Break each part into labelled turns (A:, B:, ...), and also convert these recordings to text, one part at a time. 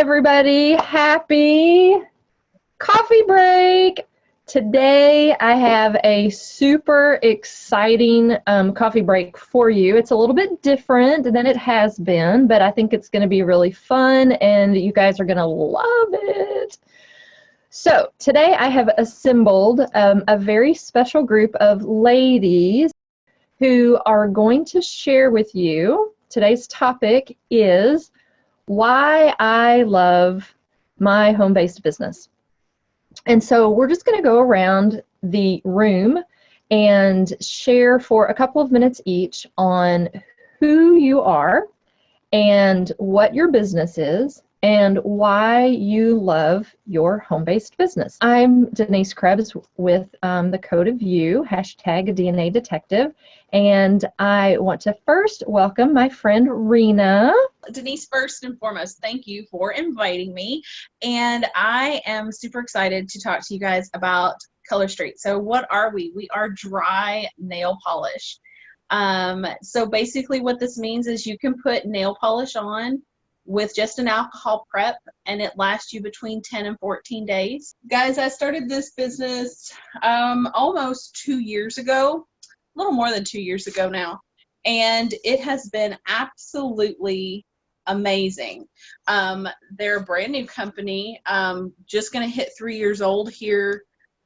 A: everybody. Happy coffee break. Today, I have a super exciting coffee break for you. It's a little bit different than it has been, but I think it's going to be really fun and you guys are going to love it. So today I have assembled a very special group of ladies who are going to share with you. Today's topic is why I love my home-based business. And so we're just going to go around the room and share for a couple of minutes each on who you are and what your business is and why you love your home-based business. I'm Denise Krebs with the Code of You, hashtag DNA Detective, and I want to first welcome my friend Rena.
B: Denise, first and foremost, thank you for inviting me, and I am super excited to talk to you guys about Color Street. So what are we? We are dry nail polish. So basically what this means is you can put nail polish on with just an alcohol prep and it lasts you between 10 and 14 days. Guys, I started this business almost 2 years ago, a little more than 2 years ago now, and it has been absolutely amazing. They're a brand new company, just gonna hit 3 years old here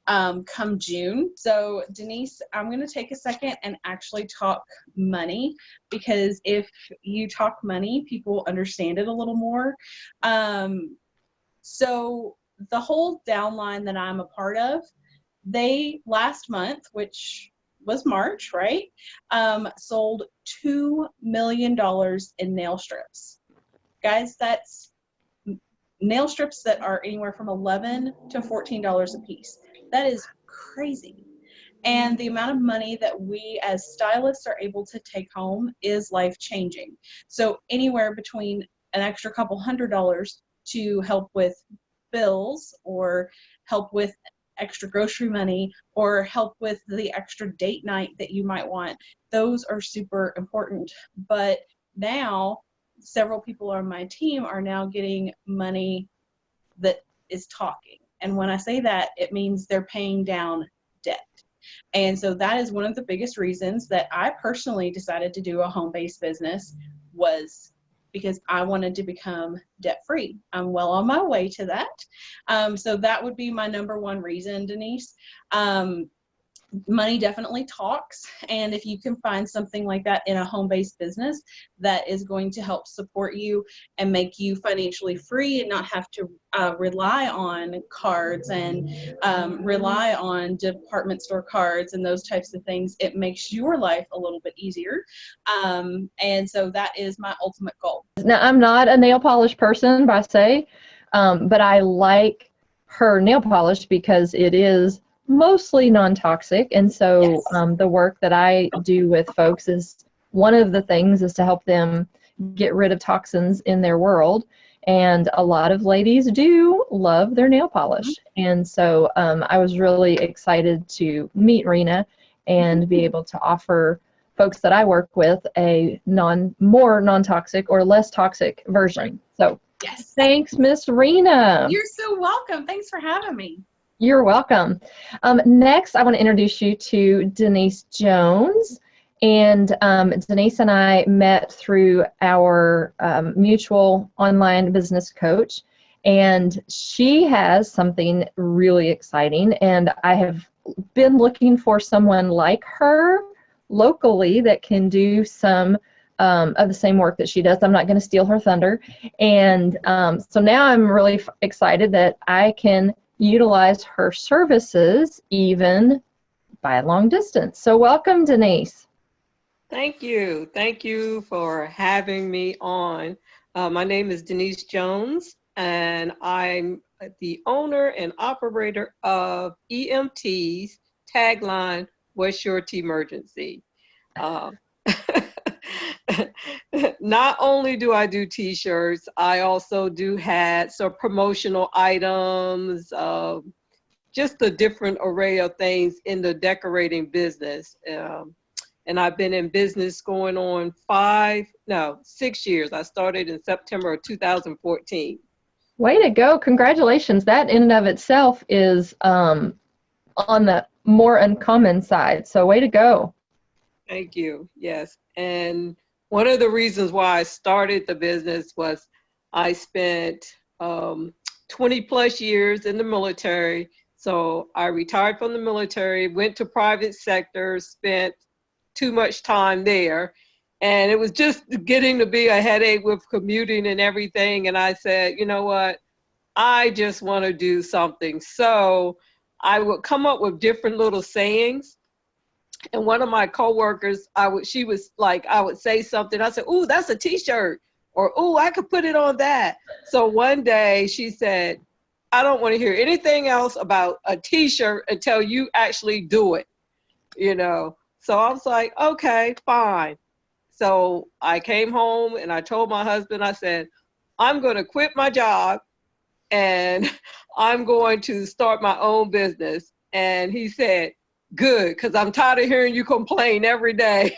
B: come June. So Denise, I'm going to take a second and actually talk money, because if you talk money, people understand it a little more. So the whole downline that I'm a part of, they last month, which was March, right, sold $2 million in nail strips. Guys, that's nail strips that are anywhere from $11 to $14 a piece. That is crazy. And the amount of money that we as stylists are able to take home is life-changing. So anywhere between an extra couple $100s to help with bills or help with extra grocery money or help with the extra date night that you might want, those are super important. But now several people on my team are now getting money that is talking. And when I say that, it means they're paying down debt. And so that is one of the biggest reasons that I personally decided to do a home-based business, was because I wanted to become debt-free. I'm well on my way to that. So that would be my number one reason, Denise. Money definitely talks, and if you can find something like that in a home-based business that is going to help support you and make you financially free and not have to rely on cards and rely on department store cards and those types of things, it makes your life a little bit easier. And so that is my ultimate goal.
A: Now, I'm not a nail polish person, by say, but I like her nail polish because it is mostly non-toxic, and so
B: Yes.
A: the work that I do with folks is one of the things is to help them get rid of toxins in their world, and a lot of ladies do love their nail polish. And so I was really excited to meet Rena and be able to offer folks that I work with a more non-toxic or less toxic version. So
B: Yes.
A: Thanks, Miss Rena.
B: You're so welcome. Thanks for having me.
A: You're welcome. Next, I want to introduce you to Denise Jones. And Denise and I met through our mutual online business coach. And she has something really exciting. And I have been looking for someone like her locally that can do some of the same work that she does. I'm not going to steal her thunder. And so now I'm really excited that I can utilize her services even by a long distance. So welcome, Denise.
C: Thank you. Thank you for having me on. My name is Denise Jones, and I'm the owner and operator of EMTs, tagline, What's Your T-Emergency? Not only do I do t-shirts, I also do hats or promotional items, just a different array of things in the decorating business. And I've been in business going on 6 years. I started in September of 2014.
A: Way to go. Congratulations. That in and of itself is on the more uncommon side. So way to go.
C: Thank you. Yes. And one of the reasons why I started the business was I spent 20 plus years in the military. So I retired from the military, went to private sector, spent too much time there. And it was just getting to be a headache with commuting and everything. And I said, you know what? I just want to do something. So I would come up with different little sayings. And one of my coworkers, she was like, I would say something. I said, "Ooh, that's a t-shirt," or "Ooh, I could put it on that." So one day she said, "I don't want to hear anything else about a t-shirt until you actually do it," you know? So I was like, okay, fine. So I came home and I told my husband, I said, "I'm going to quit my job and I'm going to start my own business." And he said, "Good, because I'm tired of hearing you complain every day."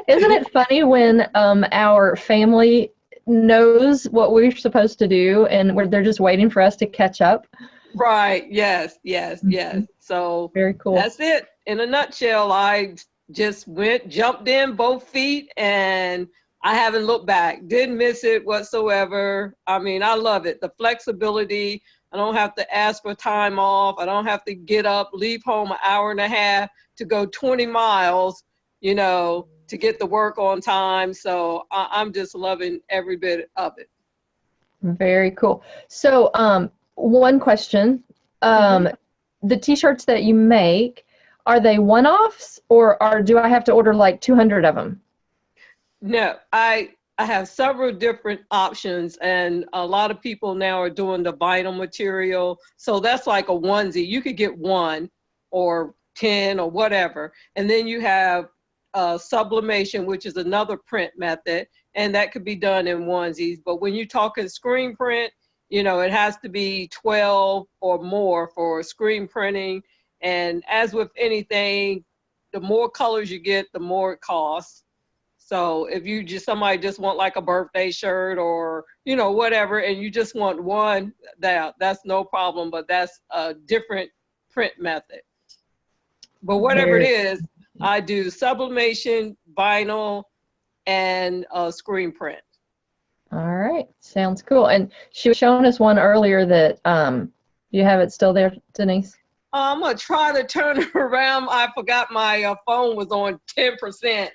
A: Isn't it funny when our family knows what we're supposed to do and they're just waiting for us to catch up?
C: Right. Yes, yes, yes. So
A: Very cool.
C: that's it. In a nutshell, I just jumped in both feet, and I haven't looked back. Didn't miss it whatsoever. I mean, I love it. The flexibility. I don't have to ask for time off. I don't have to get up, leave home an hour and a half to go 20 miles, to get the work on time. So I'm just loving every bit of it.
A: Very cool. So one question. The t-shirts that you make, are they one-offs or do I have to order like 200 of them?
C: No, I have several different options, and a lot of people now are doing the vinyl material. So that's like a onesie. You could get 1 or 10 or whatever. And then you have sublimation, which is another print method, and that could be done in onesies. But when you're talking screen print, it has to be 12 or more for screen printing. And as with anything, the more colors you get, the more it costs. So if somebody just want like a birthday shirt or, whatever, and you just want one, that's no problem, but that's a different print method. But whatever it is, I do sublimation, vinyl, and screen print.
A: All right. Sounds cool. And she was showing us one earlier that, you have it still there, Denise?
C: I'm going to try to turn it around. I forgot my phone was on 10%.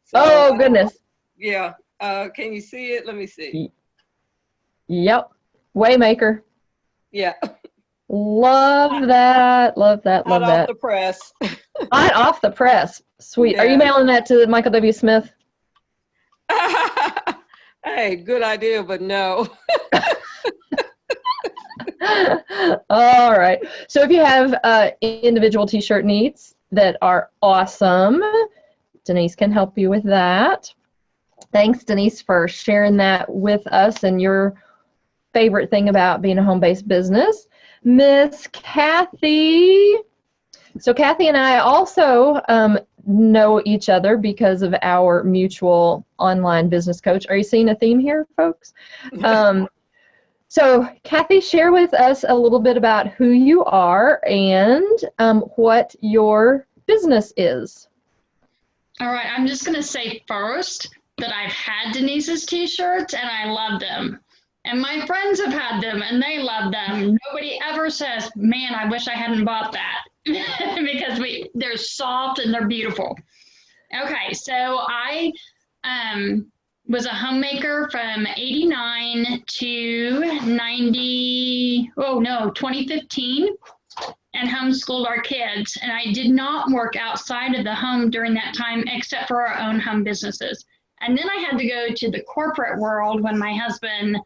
C: So,
A: oh, goodness.
C: Yeah. Can you see it? Let me see.
A: Yep. Waymaker.
C: Yeah.
A: Love that. Love that. Love that.
C: Hot off the press.
A: Hot off the press. Sweet.
C: Yeah.
A: Are you mailing that to Michael W. Smith?
C: Hey, good idea, but no.
A: All right. So if you have individual t-shirt needs that are awesome, Denise can help you with that. Thanks, Denise, for sharing that with us and your favorite thing about being a home-based business. Miss Kathy. So Kathy and I also know each other because of our mutual online business coach. Are you seeing a theme here, folks? So Kathy, share with us a little bit about who you are and what your business is.
D: All right, I'm just going to say first that I've had Denise's t-shirts and I love them. And my friends have had them and they love them. Nobody ever says, "Man, I wish I hadn't bought that," because they're soft and they're beautiful. Okay, so I was a homemaker from 89 to 2015 and homeschooled our kids. And I did not work outside of the home during that time except for our own home businesses. And then I had to go to the corporate world when my husband,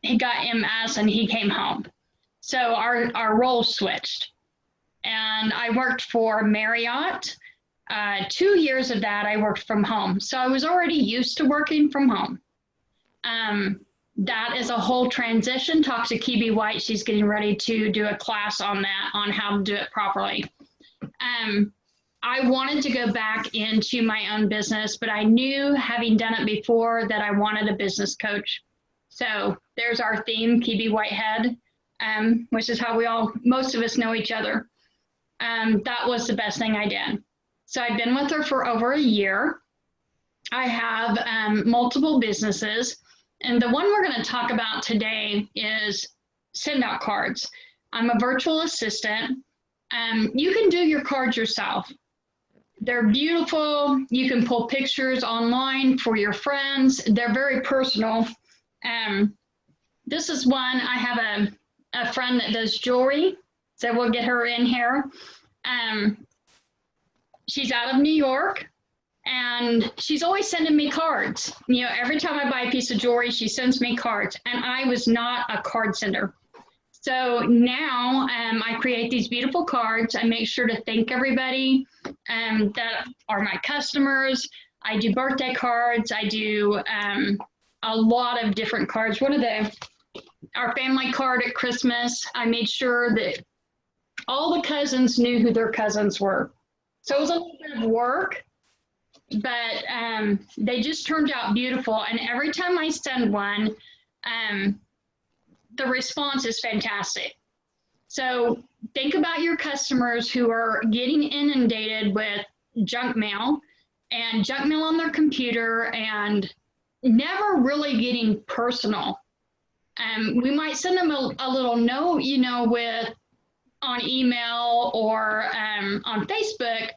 D: he got MS and he came home. So our roles switched. And I worked for Marriott. 2 years of that, I worked from home. So I was already used to working from home. That is a whole transition. Talk to Kibi White. She's getting ready to do a class on that, on how to do it properly. I wanted to go back into my own business, but I knew, having done it before, that I wanted a business coach. So there's our theme, Kibi Whitehead, which is how most of us know each other. That was the best thing I did. So I've been with her for over a year. I have multiple businesses, and the one we're going to talk about today is send out cards. I'm a virtual assistant. You can do your cards yourself. They're beautiful. You can pull pictures online for your friends. They're very personal. This is one. I have a friend that does jewelry, so we'll get her in here. She's out of New York, and she's always sending me cards. You know, every time I buy a piece of jewelry, she sends me cards, and I was not a card sender. So now I create these beautiful cards. I make sure to thank everybody that are my customers. I do birthday cards. I do a lot of different cards. Our family card at Christmas, I made sure that all the cousins knew who their cousins were. So it was a little bit of work, but they just turned out beautiful. And every time I send one, the response is fantastic. So think about your customers who are getting inundated with junk mail on their computer and never really getting personal. We might send them a little note, you know, on email or on Facebook,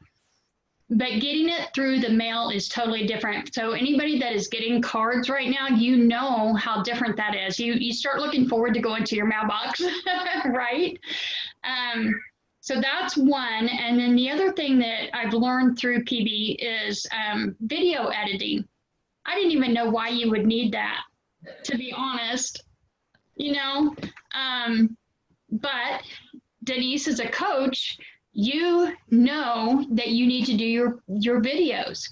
D: but getting it through the mail is totally different. So anybody that is getting cards right now, you know how different that is. You start looking forward to going to your mailbox, right? So that's one. And then the other thing that I've learned through PB is video editing. I didn't even know why you would need that, to be honest, you know, but Denise is a coach. You know that you need to do your videos.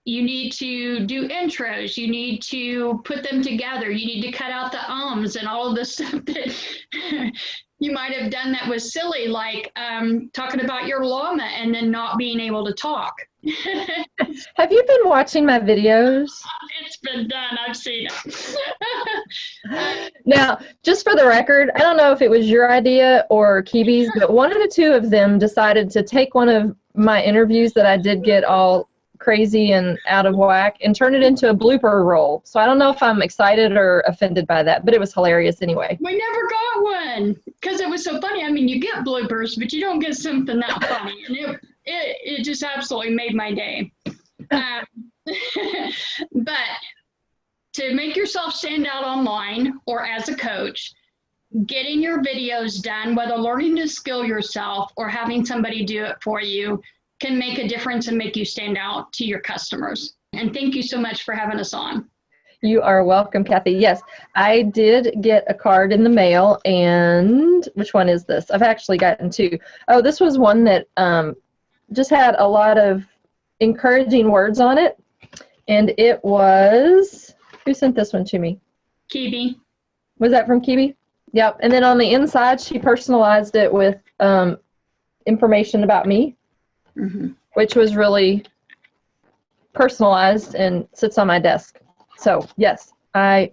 D: You need to do intros. You need to put them together. You need to cut out the ums and all of the stuff that you might have done that was silly, like talking about your llama and then not being able to talk.
A: Have you been watching my videos?
D: It's been done. I've seen it.
A: Now, just for the record, I don't know if it was your idea or Kibi's, but one of the two of them decided to take one of my interviews that I did get all crazy and out of whack and turn it into a blooper roll. So I don't know if I'm excited or offended by that, but it was hilarious anyway.
D: We never got one because it was so funny. I mean, you get bloopers, but you don't get something that funny. And it just absolutely made my day. But to make yourself stand out online or as a coach, getting your videos done, whether learning to skill yourself or having somebody do it for you, can make a difference and make you stand out to your customers. And thank you so much for having us on.
A: You are welcome, Kathy. Yes, I did get a card in the mail, and which one is this? I've actually gotten two. Oh, this was one that just had a lot of encouraging words on it, and it was, who sent this one to me?
D: Kibi.
A: Was that from Kibi? Yep. And then on the inside, she personalized it with information about me. Mm-hmm. Which was really personalized and sits on my desk. So yes, I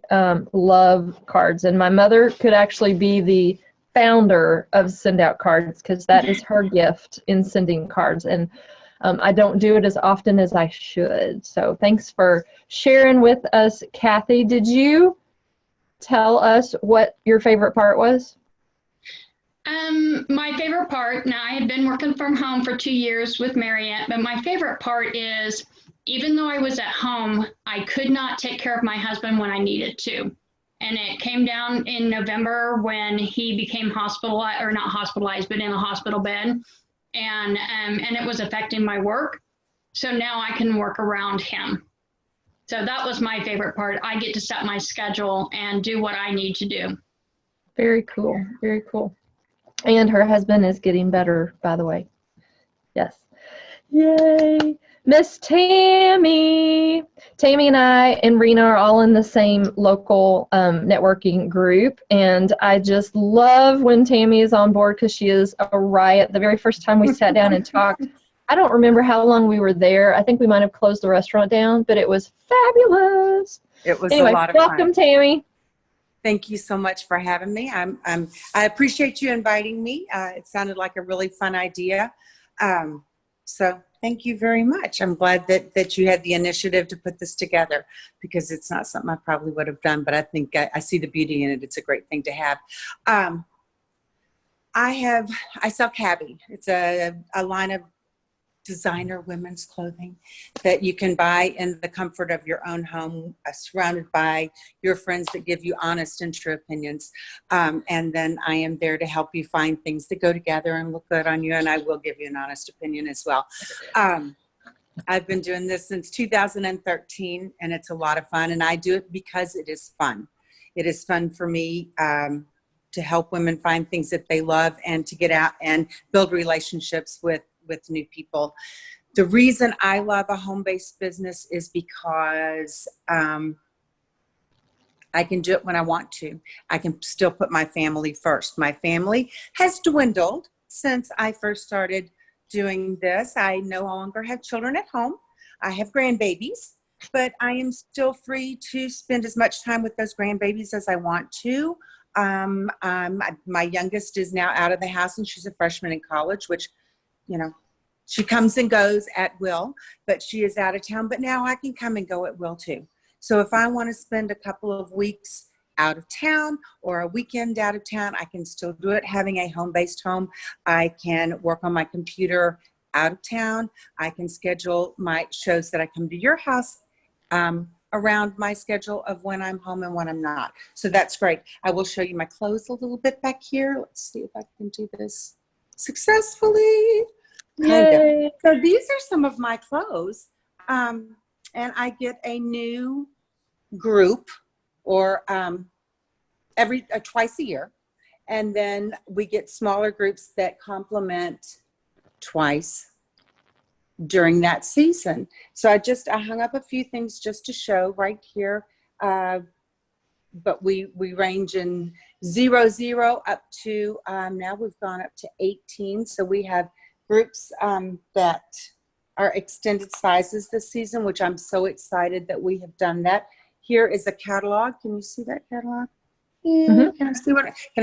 A: love cards, and my mother could actually be the founder of Send Out Cards because that is her gift in sending cards, and I don't do it as often as I should. So thanks for sharing with us, Kathy. Did you tell us what your favorite part was?
D: My favorite part, now I had been working from home for 2 years with Marriott, but my favorite part is even though I was at home, I could not take care of my husband when I needed to. And it came down in November when he became hospitalized, or not hospitalized, but in a hospital bed. And it was affecting my work. So now I can work around him. So that was my favorite part. I get to set my schedule and do what I need to do.
A: Very cool. Very cool. And her husband is getting better, by the way. Yes. Yay. Miss Tammy. Tammy and I and Rena are all in the same local networking group. And I just love when Tammy is on board because she is a riot. The very first time we sat down and talked, I don't remember how long we were there. I think we might have closed the restaurant down, but it was fabulous.
E: It was
A: Anyway,
E: a lot of
A: welcome,
E: fun.
A: Tammy.
E: Thank you so much for having me. I appreciate you inviting me. It sounded like a really fun idea. So thank you very much. I'm glad that you had the initiative to put this together, because it's not something I probably would have done, but I think I see the beauty in it. It's a great thing to have. I sell Cabby. It's a line of designer women's clothing that you can buy in the comfort of your own home, surrounded by your friends that give you honest and true opinions. And then I am there to help you find things that go together and look good on you, and I will give you an honest opinion as well. I've been doing this since 2013, and it's a lot of fun, and I do it because it is fun. It is fun for me to help women find things that they love and to get out and build relationships with new people. The reason I love a home-based business is because I can do it when I want to. I can still put my family first. My family has dwindled since I first started doing this. I no longer have children at home. I have grandbabies, but I am still free to spend as much time with those grandbabies as I want to. My youngest is now out of the house, and she's a freshman in college, which, you know, she comes and goes at will, but she is out of town. But now I can come and go at will too. So if I want to spend a couple of weeks out of town or a weekend out of town, I can still do it. Having a home-based home, I can work on my computer out of town. I can schedule my shows that I come to your house around my schedule of when I'm home and when I'm not. So that's great. I will show you my clothes a little bit back here. Let's see if I can do this successfully.
A: Yay.
E: So these are some of my clothes. And I get a new group or twice a year. And then we get smaller groups that complement twice during that season. So I hung up a few things just to show right here. But we range in 0 up to, now we've gone up to 18. So we have groups that are extended sizes this season, which I'm so excited that we have done that. Here is a catalog. Can you see that catalog?
A: Mm-hmm.
E: Can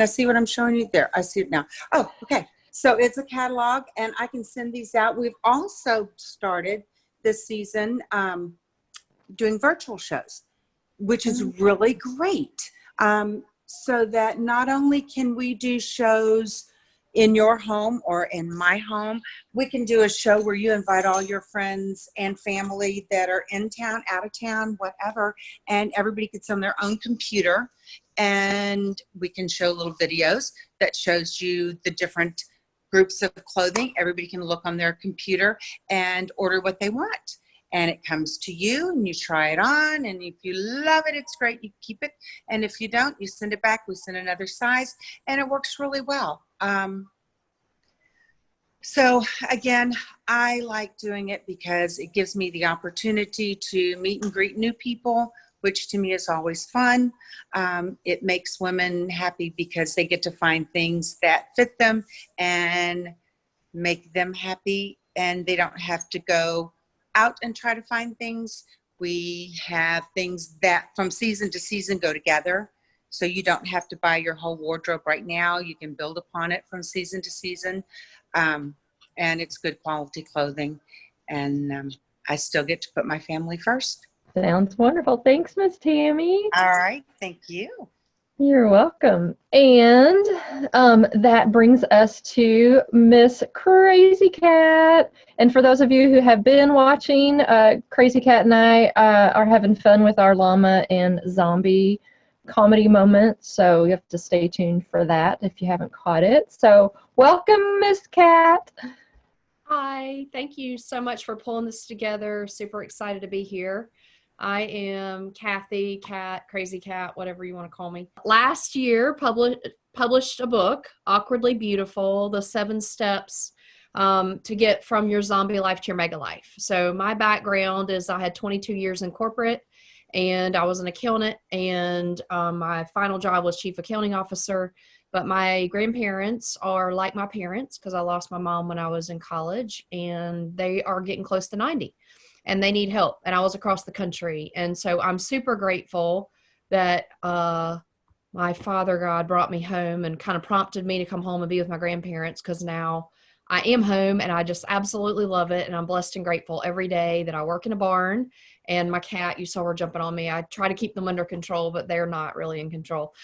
E: I see what I'm showing you? There, I see it now. Oh, okay. So it's a catalog, and I can send these out. We've also started this season doing virtual shows, which is really great. So that not only can we do shows in your home or in my home, we can do a show where you invite all your friends and family that are in town, out of town, whatever, and everybody gets on their own computer, and we can show little videos that shows you the different groups of clothing. Everybody can look on their computer and order what they want. And it comes to you and you try it on, and if you love it, it's great, you keep it. And if you don't, you send it back, we send another size, and it works really well. So again, I like doing it because it gives me the opportunity to meet and greet new people, which to me is always fun. It makes women happy because they get to find things that fit them and make them happy, and they don't have to go out and try to find things. We have things that from season to season go together. So you don't have to buy your whole wardrobe right now. You can build upon it from season to season. And it's good quality clothing. And I still get to put my family first.
A: Sounds wonderful. Thanks, Miss Tammy.
E: All right. Thank you.
A: You're welcome. And that brings us to Miss Crazy Cat. And for those of you who have been watching, Crazy Cat and I are having fun with our llama and zombie comedy moment. So you have to stay tuned for that if you haven't caught it. So welcome, Miss Cat.
F: Hi, thank you so much for pulling this together. Super excited to be here. I am Kathy, Cat, Crazy Cat, whatever you want to call me. Last year, published a book, Awkwardly Beautiful, The 7 Steps to get from your zombie life to your mega life. So my background is I had 22 years in corporate, and I was an accountant, and my final job was chief accounting officer. But my grandparents are like my parents because I lost my mom when I was in college, and they are getting close to 90 and they need help. And I was across the country. And so I'm super grateful that my father God brought me home and kind of prompted me to come home and be with my grandparents, because now I am home and I just absolutely love it. And I'm blessed and grateful every day that I work in a barn. And my cat, you saw her jumping on me. I try to keep them under control, but they're not really in control.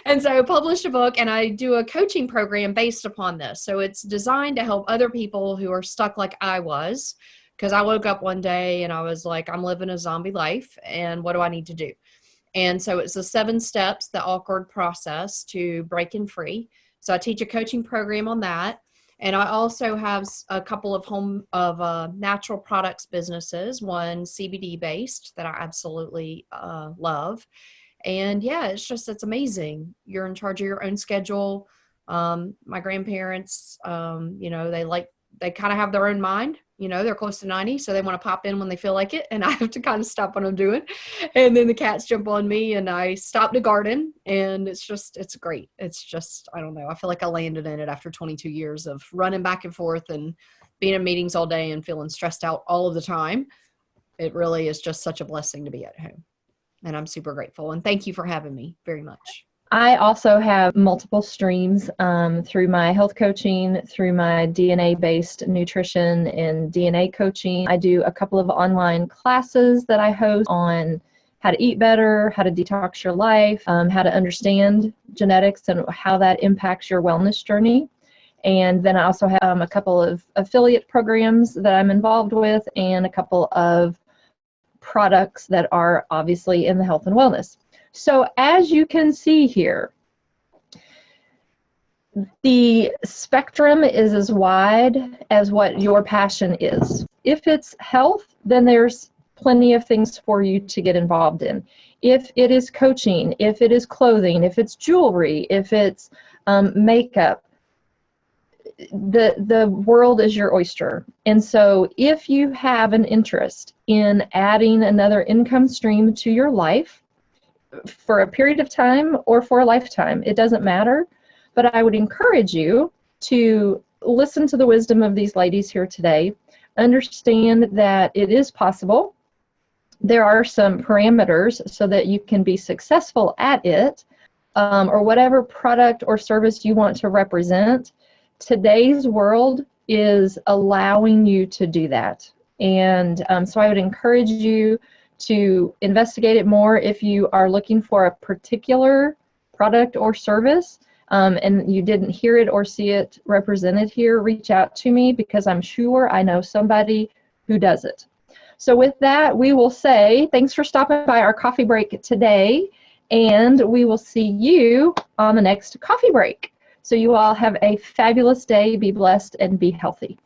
F: And so I published a book, and I do a coaching program based upon this. So it's designed to help other people who are stuck like I was, because I woke up one day and I was like, I'm living a zombie life, and what do I need to do? And so it's the 7 steps, the awkward process to breaking free. So I teach a coaching program on that. And I also have a couple of natural products businesses, one CBD based that I absolutely love. And yeah, it's amazing. You're in charge of your own schedule. My grandparents, they kind of have their own mind. They're close to 90, so they want to pop in when they feel like it. And I have to kind of stop what I'm doing. And then the cats jump on me, and I stop to garden. And it's great. It's just, I don't know. I feel like I landed in it after 22 years of running back and forth and being in meetings all day and feeling stressed out all of the time. It really is just such a blessing to be at home. And I'm super grateful. And thank you for having me very much.
A: I also have multiple streams through my health coaching, through my DNA-based nutrition and DNA coaching. I do a couple of online classes that I host on how to eat better, how to detox your life, how to understand genetics and how that impacts your wellness journey. And then I also have a couple of affiliate programs that I'm involved with, and a couple of products that are obviously in the health and wellness. So as you can see here, the spectrum is as wide as what your passion is. If it's health, then there's plenty of things for you to get involved in. If it is coaching, if it is clothing, if it's jewelry, if it's makeup, the world is your oyster. And so if you have an interest in adding another income stream to your life for a period of time or for a lifetime, it doesn't matter. But I would encourage you to listen to the wisdom of these ladies here today, understand that it is possible. There are some parameters so that you can be successful at it, or whatever product or service you want to represent. Today's world is allowing you to do that. And so I would encourage you to investigate it more. If you are looking for a particular product or service and you didn't hear it or see it represented here, reach out to me, because I'm sure I know somebody who does it. So with that, we will say thanks for stopping by our coffee break today, and we will see you on the next coffee break. So you all have a fabulous day. Be blessed and be healthy.